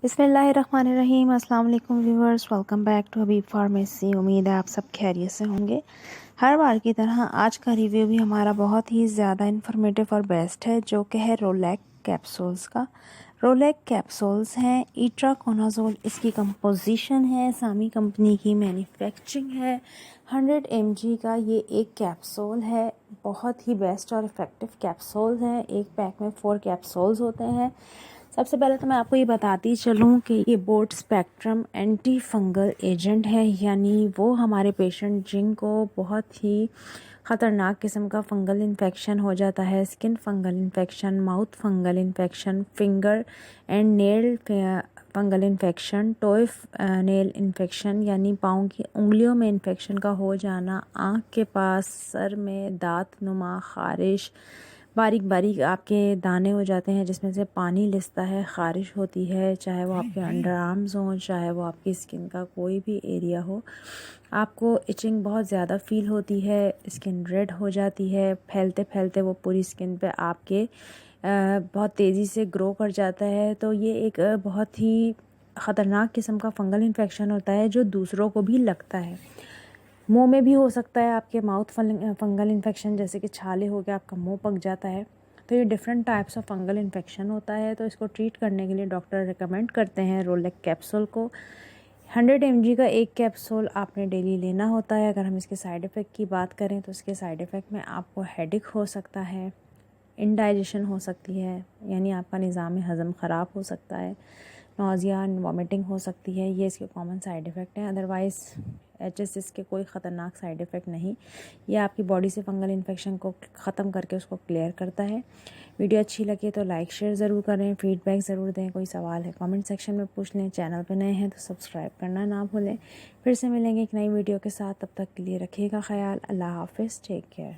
बिस्मिल्लाहिर्रहमानिर्रहीम। अस्सलाम वालेकुम viewers, welcome back to Habib pharmacy. उम्मीद है आप सब खैरियत से होंगे। हर बार की तरह आज का रिव्यू भी हमारा बहुत ही ज़्यादा इन्फॉर्मेटिव और बेस्ट है, जो कि है रोलैक कैप्सूल्स का। रोलैक कैप्सूल्स हैं इट्राकोनाज़ोल, इसकी कंपोजिशन है, सामी कंपनी की मैन्युफैक्चरिंग है। 100 mg का ये एक कैप्सूल है। बहुत ही बेस्ट और इफ़ेक्टिव कैप्सूल्स हैं। एक पैक में 4 कैप्सूल्स होते हैं। सबसे पहले तो मैं आपको ये बताती चलूँ कि ये broad spectrum anti fungal agent है, यानी वो हमारे पेशेंट जिनको बहुत ही ख़तरनाक किस्म का फंगल इन्फेक्शन हो जाता है, skin fungal infection, mouth fungal infection, finger and nail fungal infection, toe nail infection यानी पाँव की उंगलियों में इन्फेक्शन का हो जाना, आँख के पास, सर में दांत नुमा ख़ारिश, बारीक बारीक आपके दाने हो जाते हैं जिसमें से पानी लिस्ता है, ख़ारिश होती है, चाहे वो आपके अंडर आर्म्स हों, चाहे वो आपकी स्किन का कोई भी एरिया हो, आपको इचिंग बहुत ज़्यादा फ़ील होती है, स्किन रेड हो जाती है, फैलते फैलते वो पूरी स्किन पे आपके बहुत तेज़ी से ग्रो कर जाता है। तो ये एक बहुत ही ख़तरनाक किस्म का फंगल इन्फेक्शन होता है जो दूसरों को भी लगता है। मुंह में भी हो सकता है आपके माउथ फंगल इन्फेक्शन, जैसे कि छाले हो गया, आपका मुंह पक जाता है। तो ये different types of fungal infection होता है। तो इसको ट्रीट करने के लिए डॉक्टर रिकमेंड करते हैं रोलैक कैप्सूल को। 100 mg का एक कैप्सूल आपने डेली लेना होता है। अगर हम इसके साइड इफ़ेक्ट की बात करें तो इसके साइड इफ़ेक्ट में आपको हेडेक हो सकता है, इंडाइजेशन हो सकती है, यानी आपका निज़ाम हज़म ख़राब हो सकता है, नौजिया एंड वॉमिटिंग हो सकती है। ये इसके कॉमन साइड इफ़ेक्ट हैं। अदरवाइज़ HSS के कोई ख़तरनाक साइड इफ़ेक्ट नहीं। ये आपकी बॉडी से फंगल इन्फेक्शन को ख़त्म करके उसको क्लियर करता है। वीडियो अच्छी लगे तो लाइक शेयर ज़रूर करें, फीडबैक ज़रूर दें। कोई सवाल है कमेंट सेक्शन में पूछ लें। चैनल पर नए हैं तो सब्सक्राइब करना ना भूलें। फिर से मिलेंगे एक नई वीडियो के साथ, तब तक के लिए रखिएगा ख्याल। अल्लाह हाफ़िज़, टेक केयर।